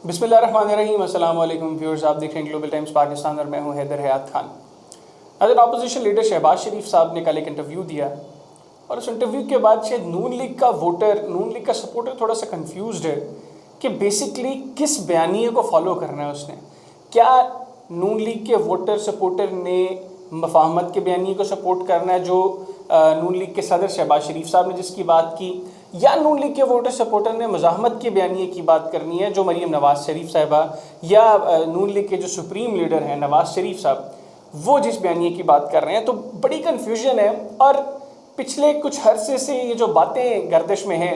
بسم اللہ الرحمن الرحیم. السلام علیکم ویورز، آپ دیکھ رہے ہیں گلوبل ٹائمز پاکستان اور میں ہوں حیدر حیات خان. حضرت اپوزیشن لیڈر شہباز شریف صاحب نے کل ایک انٹرویو دیا اور اس انٹرویو کے بعد شاید نون لیگ کا ووٹر، نون لیگ کا سپورٹر تھوڑا سا کنفیوزڈ ہے کہ بیسکلی کس بیانیے کو فالو کرنا ہے اس نے. کیا نون لیگ کے ووٹر سپورٹر نے مفاہمت کے بیانیے کو سپورٹ کرنا ہے جو نون لیگ کے صدر شہباز شریف صاحب نے جس کی بات کی، یا نون لیگ کے ووٹر سپورٹر نے مزاحمت کے بیانیے کی بات کرنی ہے جو مریم نواز شریف صاحبہ یا نون لیگ کے جو سپریم لیڈر ہیں نواز شریف صاحب وہ جس بیانیے کی بات کر رہے ہیں. تو بڑی کنفیوژن ہے اور پچھلے کچھ عرصے سے یہ جو باتیں گردش میں ہیں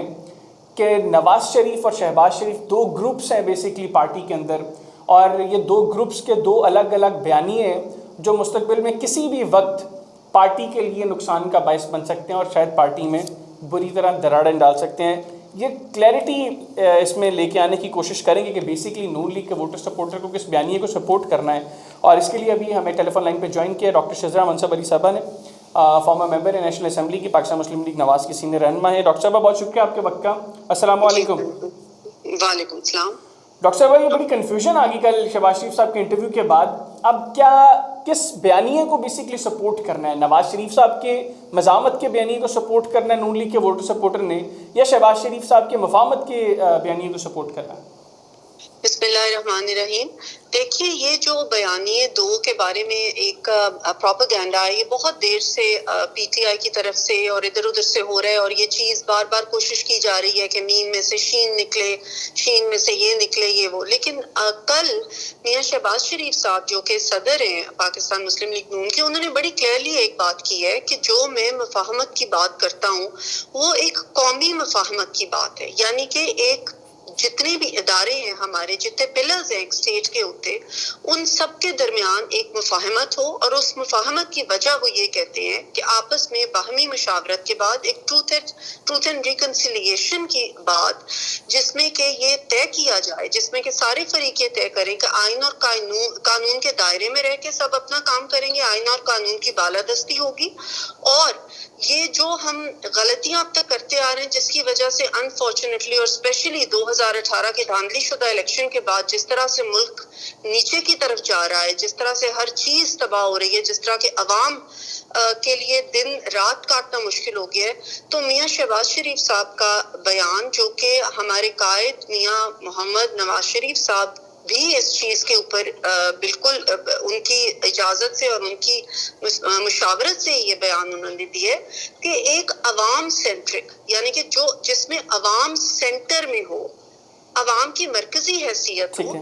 کہ نواز شریف اور شہباز شریف دو گروپس ہیں بیسکلی پارٹی کے اندر، اور یہ دو گروپس کے دو الگ الگ بیانیے ہیں جو مستقبل میں کسی بھی وقت پارٹی کے لیے نقصان کا باعث بن سکتے ہیں اور شاید پارٹی میں بری طرح دراڑیں ڈال سکتے ہیں. یہ کلیئرٹی اس میں لے کے آنے کی کوشش کریں گے کہ بیسکلی نون لیگ کے ووٹر سپورٹر کو کس بیانیے کو سپورٹ کرنا ہے. اور اس کے لیے ابھی ہمیں ٹیلی فون لائن پہ جوائن کیا ڈاکٹر شزرا منصب علی صاحبہ نے، فارمر ممبر ہے نیشنل اسمبلی کی، پاکستان مسلم لیگ نواز کی سینئر رہنما ہے. ڈاکٹر صاحبہ بہت شکریہ آپ کے وقت کا. السلام علیکم. وعلیکم السلام. ڈاکٹر صاحبہ یہ بڑی کنفیوژن آ گئی کل شہباز شریف صاحب کے انٹرویو کے بعد. اب کیا کس بیانیے کو بیسکلی سپورٹ کرنا ہے؟ نواز شریف صاحب کے مزاحمت کے بیانیے کو سپورٹ کرنا ہے نون لیگ کے ووٹر سپورٹر نے، یا شہباز شریف صاحب کے مفاہمت کے بیانیے کو سپورٹ کرنا ہے؟ بسم اللہ الرحمن الرحیم. دیکھیے، یہ جو بیانیے دو کے بارے میں ایک پروپیگنڈا ہے، یہ بہت دیر سے پی ٹی آئی کی طرف سے اور ادھر ادھر سے ہو رہا ہے، اور یہ چیز بار بار کوشش کی جا رہی ہے کہ میم میں سے شین نکلے، شین میں سے یہ نکلے، یہ وہ. لیکن کل میاں شہباز شریف صاحب جو کہ صدر ہیں پاکستان مسلم لیگ نون کے، انہوں نے بڑی کلیئرلی ایک بات کی ہے کہ جو میں مفاہمت کی بات کرتا ہوں وہ ایک قومی مفاہمت کی بات ہے، یعنی کہ ایک جتنے بھی ادارے ہیں ہمارے، جتنے پلرز ہیں ایک اسٹیٹ کے ہوتے، ان سب کے درمیان ایک مفاہمت ہو، اور اس مفاہمت کی وجہ وہ یہ کہتے ہیں کہ آپس میں باہمی مشاورت کے بعد ایک ٹروتھ اینڈ ریکنسیلیشن کی بات، جس میں کہ یہ طے کیا جائے، جس میں کہ سارے فریق یہ طے کریں کہ آئین اور قانون کے دائرے میں رہ کے سب اپنا کام کریں گے، آئین اور قانون کی بالادستی ہوگی. اور یہ جو ہم غلطیاں اب تک کرتے آ رہے ہیں، جس کی وجہ سے انفارچونیٹلی اور اسپیشلی 2018 کے دھاندلی شدہ الیکشن کے بعد جس طرح سے ملک نیچے کی طرف جا رہا ہے، جس طرح سے ہر چیز تباہ ہو رہی ہے، جس طرح کے عوام کے لیے دن رات کاٹنا مشکل ہو گیا ہے، تو میاں شہباز شریف صاحب کا بیان، جو کہ ہمارے قائد میاں محمد نواز شریف صاحب بھی اس چیز کے اوپر بالکل ان کی اجازت سے اور ان کی مشاورت سے یہ بیان انہوں نے دی ہے کہ ایک عوام سینٹرک، یعنی کہ جس میں عوام سینٹر میں ہو، عوام کی مرکزی حیثیت ہو،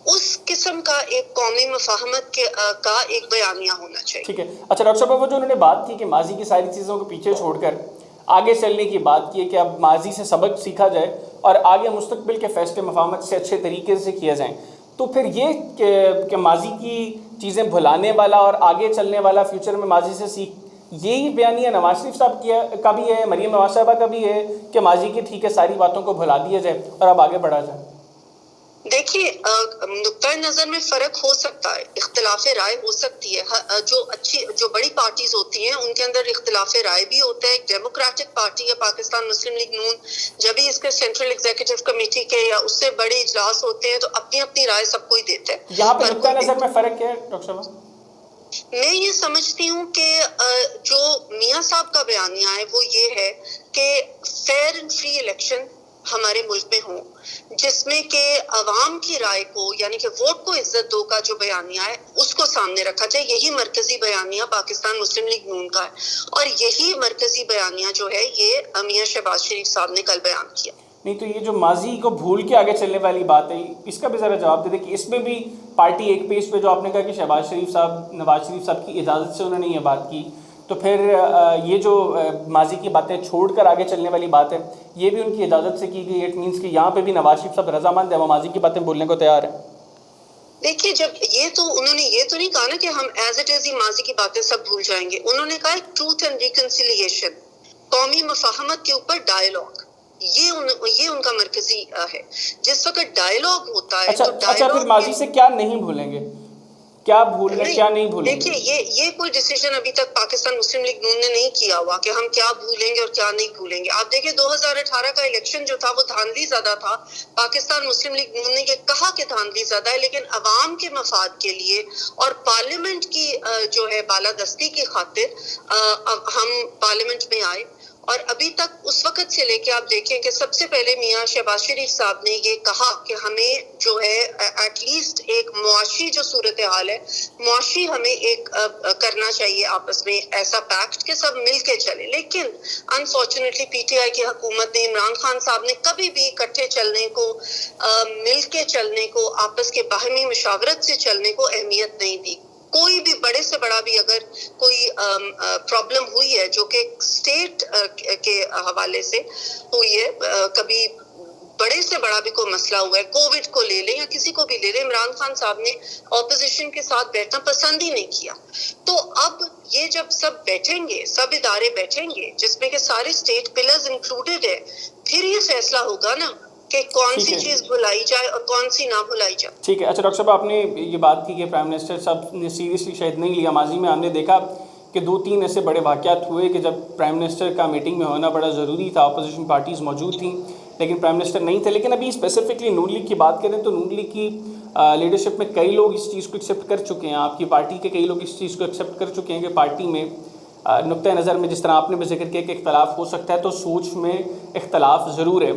اس قسم کا ایک قومی مفاہمت کا ایک بیانیہ ہونا چاہیے. ٹھیک ہے. اچھا ڈاکٹر صاحب، وہ جو انہوں نے بات کی کہ ماضی کی ساری چیزوں کو پیچھے چھوڑ کر آگے چلنے کی بات کی ہے کہ اب ماضی سے سبق سیکھا جائے اور آگے مستقبل کے فیصلے مفاہمت سے اچھے طریقے سے کیا جائیں، تو پھر یہ کہ ماضی کی چیزیں بھلانے والا اور آگے چلنے والا، فیوچر میں ماضی سے سیکھ، یہی بیانیہ نواز شریف صاحب کا بھی ہے، مریم نواز صاحبہ کا بھی ہے کہ ماضی کی ٹھیک ہے ساری باتوں کو بھلا دیا جائے اور اب آگے بڑھا جائے؟ دیکھیے، نقطۂ نظر میں فرق ہو سکتا ہے، اختلاف رائے ہو سکتی ہے. جو بڑی پارٹیز ہوتی ہیں ان کے اندر اختلاف رائے بھی ہوتا ہے. ایک ڈیموکریٹک پارٹی ہے پاکستان مسلم لیگ نون، جب بھی اس کے سینٹرل ایگزیکٹو کمیٹی کے یا اس سے بڑے اجلاس ہوتے ہیں تو اپنی اپنی رائے سب کوئی دیتا ہے. یہاں پہ نقطۂ نظر میں فرق کیا ہے ڈاکٹر صاحب؟ میں یہ سمجھتی ہوں کہ جو میاں صاحب کا بیانیہ ہے وہ یہ ہے کہ فیئر اینڈ فری الیکشن ہمارے ملک میں ہوں، جس میں کہ عوام کی رائے کو، یعنی کہ ووٹ کو عزت دو کا جو بیانیہ ہے اس کو سامنے رکھا جائے. یہی مرکزی بیانیہ پاکستان مسلم لیگ نون کا ہے، اور یہی مرکزی بیانیہ جو ہے یہ میاں شہباز شریف صاحب نے کل بیان کیا. نہیں تو یہ جو ماضی کو بھول کے آگے چلنے والی بات ہے، اس کا بھی ذرا جواب دے دیں کہ اس میں بھی پارٹی ایک پیج پہ، جو آپ نے کہا کہ شہباز شریف صاحب، نواز شریف صاحب کی اجازت سے انہوں نے یہ بات کی، تو پھر یہ جو ماضی کی باتیں چھوڑ کر آگے چلنے والی بات ہے یہ بھی ان کی اجازت سے کی گئی. اٹ مینس کہ یہاں پہ بھی نواز شریف صاحب رضامند ہے، وہ ماضی کی باتیں بولنے کو تیار ہیں. دیکھیے، جب انہوں نے یہ تو نہیں کہا نا کہ ہم ایز اٹ از ہی ماضی کی باتیں سب بھول جائیں گے. انہوں نے کہا ٹروتھ اینڈ ریکنسیلیشن، قومی مفاہمت کے اوپر ڈائیلاگ، یہ ان کا مرکزی ہے. جس وقت ڈائیلاگ ہوتا ہے تو اچھا پھر ماضی سے کیا نہیں بھولیں گے؟ کیا بھولنا کیا نہیں بھولیں گے؟ دیکھیے یہ کوئی ڈیسیجن ابھی تک پاکستان مسلم لیگ نون نے نہیں کیا ہوا کہ ہم کیا بھولیں گے اور کیا نہیں بھولیں گے. آپ دیکھیں 2018 کا الیکشن جو تھا وہ دھاندلی زدہ تھا. پاکستان مسلم لیگ نون نے یہ کہا کہ دھاندلی زدہ ہے، لیکن عوام کے مفاد کے لیے اور پارلیمنٹ کی جو ہے بالادستی کی خاطر ہم پارلیمنٹ میں آئے. اور ابھی تک اس وقت سے لے کے آپ دیکھیں کہ سب سے پہلے میاں شہباز شریف صاحب نے یہ کہا کہ ہمیں جو ہے ایٹ لیسٹ ایک معاشی جو صورتحال ہے، معاشی ہمیں ایک کرنا چاہیے آپس میں ایسا پیکٹ کہ سب مل کے چلے. لیکن انفارچونیٹلی پی ٹی آئی کی حکومت نے، عمران خان صاحب نے کبھی بھی اکٹھے چلنے کو، مل کے چلنے کو، آپس کے باہمی مشاورت سے چلنے کو اہمیت نہیں دی. کوئی بھی بڑے سے بڑا بھی اگر کوئی پرابلم ہوئی ہے جو کہ اسٹیٹ کے حوالے سے ہوئی ہے، کبھی بڑے سے بڑا بھی کوئی مسئلہ ہوا ہے، کووڈ کو لے لیں یا کسی کو بھی لے لیں، عمران خان صاحب نے اپوزیشن کے ساتھ بیٹھنا پسند ہی نہیں کیا. تو اب یہ جب سب بیٹھیں گے، سب ادارے بیٹھیں گے جس میں کہ سارے اسٹیٹ پلرز انکلوڈیڈ ہے، پھر یہ فیصلہ ہوگا نا کہ کون سی چیز بھلائی جائے اور کون سی نہ بھلائی جائے. ٹھیک ہے. اچھا ڈاکٹر صاحب، آپ نے یہ بات کی کہ پرائم منسٹر صاحب نے سیریسلی شاید نہیں لیا. ماضی میں ہم نے دیکھا کہ 2-3 ایسے بڑے واقعات ہوئے کہ جب پرائم منسٹر کا میٹنگ میں ہونا بڑا ضروری تھا، اپوزیشن پارٹیز موجود تھیں لیکن پرائم منسٹر نہیں تھے. لیکن ابھی اسپیسیفکلی نون لیگ کی بات کریں تو نون لیگ کی لیڈرشپ میں کئی لوگ اس چیز کو ایکسیپٹ کر چکے ہیں. آپ کی پارٹی کے کئی لوگ اس چیز کو ایکسیپٹ کر چکے ہیں کہ پارٹی میں نقطۂ نظر میں، جس طرح آپ نے بھی ذکر کیا کہ اختلاف ہو سکتا ہے، تو سوچ میں اختلاف ضرور ہے.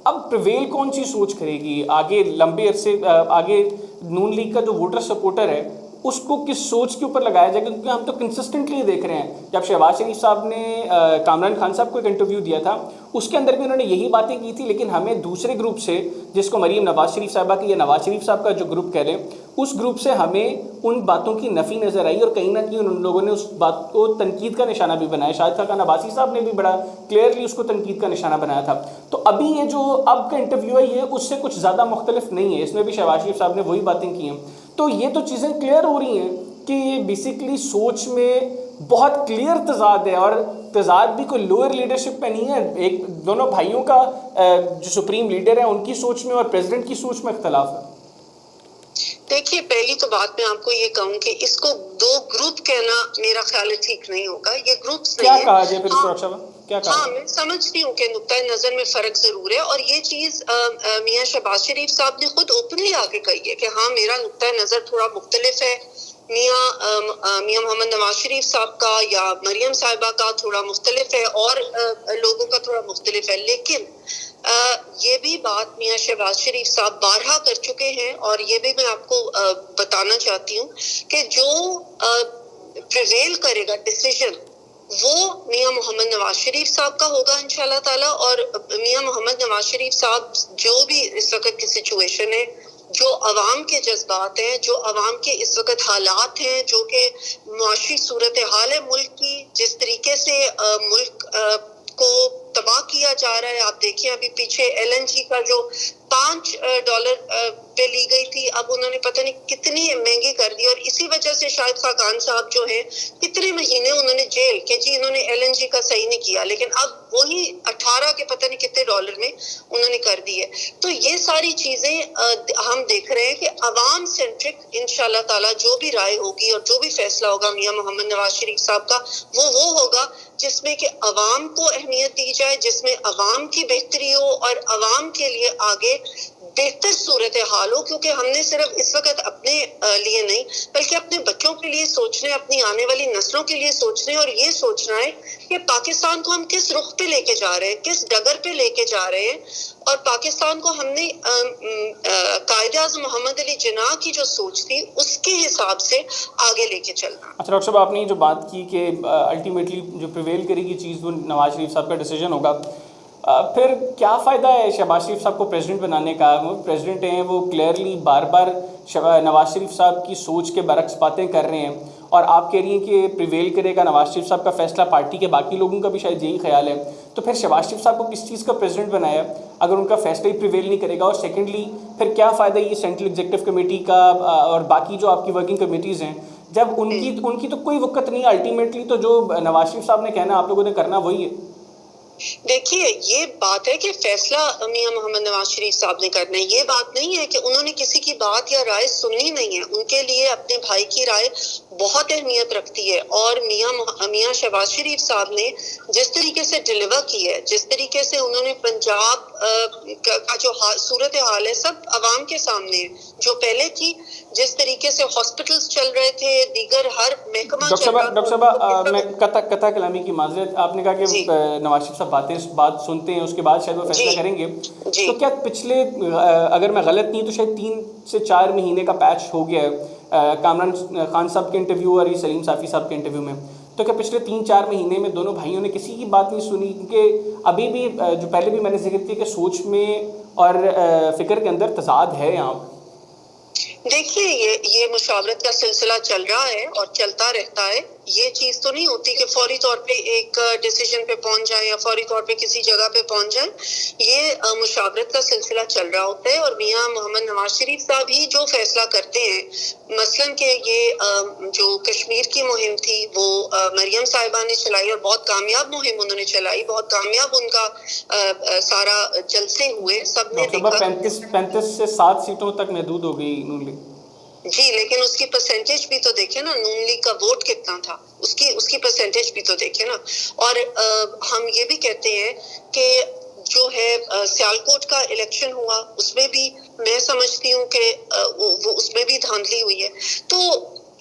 اب پریویل کون سی سوچ کرے گی آگے؟ لمبے عرصے آگے نون لیگ کا جو ووٹر سپورٹر ہے اس کو کس سوچ کے اوپر لگایا جائے گا؟ کیونکہ ہم تو کنسسٹنٹلی دیکھ رہے ہیں، جب شہباز شریف صاحب نے کامران خان صاحب کو ایک انٹرویو دیا تھا اس کے اندر بھی انہوں نے یہی باتیں کی تھی، لیکن ہمیں دوسرے گروپ سے، جس کو مریم نواز شریف صاحبہ کی یا نواز شریف صاحب کا جو گروپ کہہ لیں، اس گروپ سے ہمیں ان باتوں کی نفی نظر آئی اور کہیں نہ کہیں ان لوگوں نے اس بات کو تنقید کا نشانہ بھی بنایا. شاہد خاقان عباسی صاحب نے بھی بڑا کلیئرلی اس کو تنقید کا نشانہ بنایا تھا. تو ابھی یہ جو اب کا انٹرویو ہے یہ اس سے کچھ زیادہ مختلف نہیں ہے، اس میں بھی شہباز شریف صاحب نے وہی باتیں کی ہیں. تو یہ تو چیزیں کلیئر ہو رہی ہیں کہ یہ بیسیکلی سوچ میں بہت کلیئر تضاد ہے، اور تضاد بھی کوئی لوئر لیڈرشپ پہ نہیں ہے. ایک دونوں بھائیوں کا جو سپریم لیڈر ہے ان کی سوچ میں اور پریزیڈنٹ کی سوچ میں اختلاف ہے. دیکھیے پہلی تو بات میں آپ کو یہ کہوں کہ اس کو 2 گروپ کہنا میرا خیال ہے ٹھیک نہیں ہوگا. یہ گروپس نہیں ہیں. کیا کہا جائے پھر سرکشا کیا کہا؟ ہاں میں سمجھتی ہوں کہ نقطۂ نظر میں فرق ضرور ہے، اور یہ چیز میاں شہباز شریف صاحب نے خود اوپنلی آگے کہی ہے کہ ہاں میرا نقطۂ نظر تھوڑا مختلف ہے، میاں محمد نواز شریف صاحب کا یا مریم صاحبہ کا تھوڑا مختلف ہے، اور لوگوں کا تھوڑا مختلف ہے. لیکن یہ بھی بات میاں شہباز شریف صاحب بارہا کر چکے ہیں، اور یہ بھی میں آپ کو بتانا چاہتی ہوں کہ جو پریویل کرے گا ڈیسیژن وہ میاں محمد نواز شریف صاحب کا ہوگا انشاءاللہ تعالیٰ. اور میاں محمد نواز شریف صاحب جو بھی اس وقت کی سچویشن ہے، جو عوام کے جذبات ہیں، جو عوام کے اس وقت حالات ہیں، جو کہ معاشی صورتحال ہے ملک کی، جس طریقے سے ملک کو تباہ کیا جا رہا ہے. آپ دیکھیں ابھی پیچھے LNG کا جو $5 پہ لی گئی تھی، اب انہوں نے پتہ نہیں کتنی مہنگی کر دی، اور اسی وجہ سے شاہد خاقان صاحب جو ہیں کتنے مہینے انہوں نے جیل کہ جی انہوں نے LNG کا صحیح نہیں کیا، لیکن اب وہی 18 کے پتہ نہیں کتنے ڈالر میں انہوں نے کر دی ہے. تو یہ ساری چیزیں ہم دیکھ رہے ہیں کہ عوام سینٹرک انشاءاللہ تعالیٰ جو بھی رائے ہوگی اور جو بھی فیصلہ ہوگا میاں محمد نواز شریف صاحب کا وہ ہوگا جس میں کہ عوام کو اہمیت دی جائے، جس میں عوام کی بہتری ہو اور عوام کے لیے آگے بہتر صورتحال ہو. کیونکہ ہم نے صرف اس وقت اپنے لیے نہیں بلکہ اپنے بچوں کے لیے سوچنا ہے، اپنی آنے والی نسلوں کے لیے سوچنا ہے، اور یہ سوچنا ہے کہ پاکستان کو ہم کس رخ پہ لے کے جا رہے ہیں، کس ڈگر پہ لے کے جا رہے ہیں. اور پاکستان کو ہم نے قائد اعظم محمد علی جناح کی جو سوچ تھی اس کے حساب سے آگے لے کے چلنا. اچھا ڈاکٹر صاحب، آپ نے جو بات کی کہ الٹیمیٹلی جو پریویل کرے گی چیز وہ نواز شریف صاحب کا ڈیسیجن ہوگا، پھر کیا فائدہ ہے شہباز شریف صاحب کو پریزیڈنٹ بنانے کا؟ وہ پریزیڈنٹ ہیں، وہ کلیئرلی بار بار نواز شریف صاحب کی سوچ کے برعکس باتیں کر رہے ہیں، اور آپ کہہ رہی ہیں کہ پریویل کرے گا نواز شریف صاحب کا فیصلہ. پارٹی کے باقی لوگوں کا بھی شاید یہی خیال ہے. تو پھر شہباز شریف صاحب کو کس چیز کا پریزیڈنٹ بنایا اگر ان کا فیصلہ ہی پریویل نہیں کرے گا؟ اور سیکنڈلی پھر کیا فائدہ یہ سینٹرل ایگزیکٹو کمیٹی کا اور باقی جو آپ کی ورکنگ کمیٹیز ہیں جب ان کی تو کوئی وقت نہیں ہے؟ الٹیمیٹلی تو جو نواز شریف صاحب نے کہنا آپ لوگوں نے کرنا وہی ہے. دیکھیے یہ بات ہے کہ فیصلہ میاں محمد نواز شریف صاحب نے کرنا ہے. یہ بات نہیں ہے کہ انہوں نے کسی کی بات یا رائے سننی نہیں ہے. ان کے لیے اپنے بھائی کی رائے بہت اہمیت رکھتی ہے. اور میاں شہباز شریف صاحب نے جس طریقے سے ڈیلیور کی ہے, جس طریقے سے انہوں نے پنجاب کا جو صورت حال ہے سب عوام کے سامنے ہے, جو پہلے تھی, جس طریقے سے ہاسپٹلز چل رہے تھے, دیگر ہر محکمہ چل رہا ڈاکٹر صاحب میں قطع کلامی کی معذرت, آپ نے کہا کہ جی نواز شریف صاحب بات سنتے ہیں, اس کے بعد شاید وہ فیصلہ جی کریں گے. جی تو کیا پچھلے اگر میں غلط نہیں تو شاید 3 سے 4 مہینے کا پیچ ہو گیا ہے کامران خان صاحب کے انٹرویو اور سلیم صافی صاحب کے انٹرویو میں, تو کیا پچھلے 3-4 مہینے میں دونوں بھائیوں نے کسی کی بات نہیں سنی؟ کیونکہ ابھی بھی جو پہلے بھی میں نے ذکر کیا کہ سوچ میں اور فکر کے اندر تضاد ہے یہاں. دیکھیے یہ مشاورت کا سلسلہ چل رہا ہے اور چلتا رہتا ہے. یہ چیز تو نہیں ہوتی کہ فوری طور پہ ایک ڈیسیجن پہ پہنچ جائیں یا فوری طور پہ کسی جگہ پہ پہنچ جائیں. یہ مشاورت کا سلسلہ چل رہا ہوتا ہے. اور میاں محمد نواز شریف صاحب ہی جو فیصلہ کرتے ہیں, مثلاً کہ یہ جو کشمیر کی مہم تھی وہ مریم صاحبہ نے چلائی اور بہت کامیاب مہم انہوں نے چلائی, بہت کامیاب ان کا سارا جلسے ہوئے, سب نے ڈاکٹر صاحب دیکھا. 35 سے 7 سیٹوں تک محدود ہو گئی نون لیگ. جی لیکن اس کی پرسنٹیج بھی تو دیکھیں نا, نون لیگ کا ووٹ کتنا تھا, اس کی پرسنٹیج بھی تو دیکھیں نا. اور ہم یہ بھی کہتے ہیں کہ جو ہے سیالکوٹ کا الیکشن ہوا, اس میں بھی میں سمجھتی ہوں کہ وہ اس میں بھی دھاندلی ہوئی ہے. تو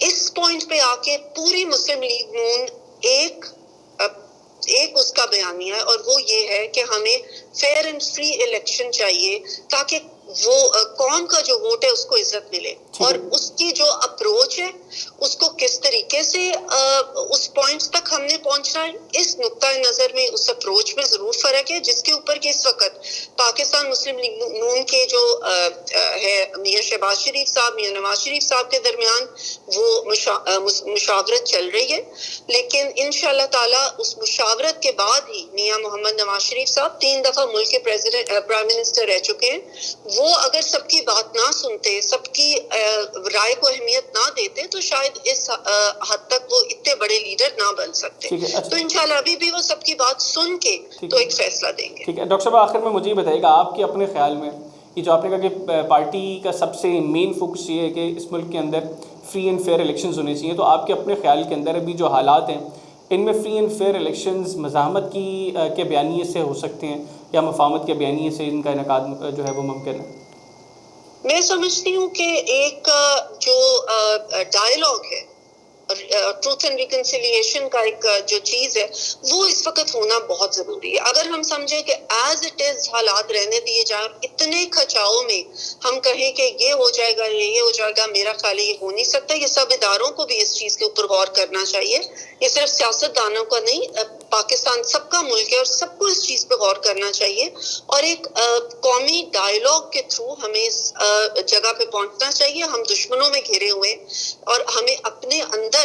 اس پوائنٹ پہ آ کے پوری مسلم لیگ نون ایک اس کا بیانیہ ہے, اور وہ یہ ہے کہ ہمیں فیئر اینڈ فری الیکشن چاہیے تاکہ وہ قوم کا جو ووٹ ہے اس کو عزت ملے. اور اس کی جو اپروچ ہے اس کو کس طریقے سے اس پوائنٹس تک ہم نے پہنچنا ہے, اس نقطۂ نظر میں اس اپروچ میں ضرور فرق ہے, جس کے اوپر کہ اس وقت پاکستان مسلم لیگ نون کے جو ہے میاں شہباز شریف صاحب, میاں نواز شریف صاحب کے درمیان وہ مشاورت چل رہی ہے. لیکن انشاءاللہ تعالی اس مشاورت کے بعد ہی میاں محمد نواز شریف صاحب 3 دفعہ ملک کے پرائم منسٹر رہ چکے ہیں. وہ اگر سب کی بات نہ سنتے, سب کی رائے کو اہمیت نہ دیتے, تو شاید اس حد تک وہ اتنے بڑے لیڈر نہ بن سکتے. تو انشاءاللہ ابھی بھی وہ سب کی بات سن کے تو ایک فیصلہ دیں گے. ٹھیک ہے ڈاکٹر صاحب, آخر میں مجھے یہ بتائیے گا آپ کے اپنے خیال میں یہ جو آپ نے کہا کہ پارٹی کا سب سے مین فوکس یہ ہے کہ اس ملک کے اندر فری اینڈ فیئر الیکشنز ہونے چاہیے, تو آپ کے اپنے خیال کے اندر ابھی جو حالات ہیں ان میں فری اینڈ فیئر الیکشنز مزاحمت کے بیانیے سے ہو سکتے ہیں یا مفاہمت کے بیانیے سے ان کا انعقاد جو ہے وہ ممکن ہے؟ میں سمجھتی ہوں کہ ایک جو ڈائلاگ ہے, ٹروتھ اینڈ ریکنسیلیشن کا ایک جو چیز ہے وہ اس وقت ہونا بہت ضروری ہے. اگر ہم سمجھیں کہ ایز اٹ از حالات رہنے دیے جائیں اور اتنے کھچاؤ میں ہم کہیں کہ یہ ہو جائے گا یہ ہو جائے گا, میرا خیال ہے یہ ہو نہیں سکتا. یہ سب اداروں کو بھی اس چیز کے اوپر غور کرنا چاہیے. یہ صرف سیاست دانوں کا نہیں, پاکستان سب کا ملک ہے اور سب کو اس چیز پہ غور کرنا چاہیے. اور ایک قومی ڈائلاگ کے تھرو ہمیں اس جگہ پہ پہنچنا چاہیے. ہم دشمنوں میں گھرے ہوئے اور ہمیں اپنے اندر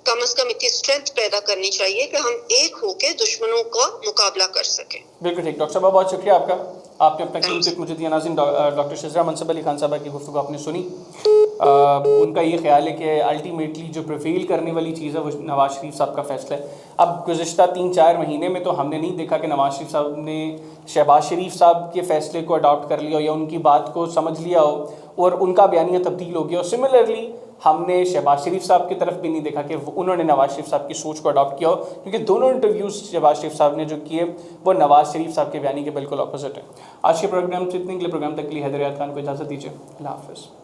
کم از کم اتنی اسٹرینتھ پیدا کرنی چاہیے کہ ہم ایک ہو کے دشمنوں کا مقابلہ کر سکیں. بالکل ٹھیک. ڈاکٹر صاحب بہت شکریہ آپ کا, آپ نے اپنا قیمتی وقت مجھے دیا. ناظرین, ڈاکٹر شزرہ منصب علی خان صاحبہ کی گفتگو آپ نے سنی. ان کا یہ خیال ہے کہ الٹیمیٹلی جو پریویل کرنے والی چیز ہے وہ نواز شریف صاحب کا فیصلہ ہے. اب گزشتہ 3-4 مہینے میں تو ہم نے نہیں دیکھا کہ نواز شریف صاحب نے شہباز شریف صاحب کے فیصلے کو اڈاپٹ کر لیا ہو یا ان کی بات کو سمجھ لیا ہو اور ان کا بیانیہ تبدیل ہو گیا. اور سملرلی ہم نے شہباز شریف صاحب کی طرف بھی نہیں دیکھا کہ انہوں نے نواز شریف صاحب کی سوچ کو اڈاپٹ کیا ہو, کیونکہ دونوں انٹرویوز شہباز شریف صاحب نے جو کیے وہ نواز شریف صاحب کے بیانی کے بالکل اپوزٹ ہیں. آج کے پروگرام سے اتنے, اگلے پروگرام تک کے لیے حیدر حیات خان کو اجازت دیجیے. اللہ حافظ.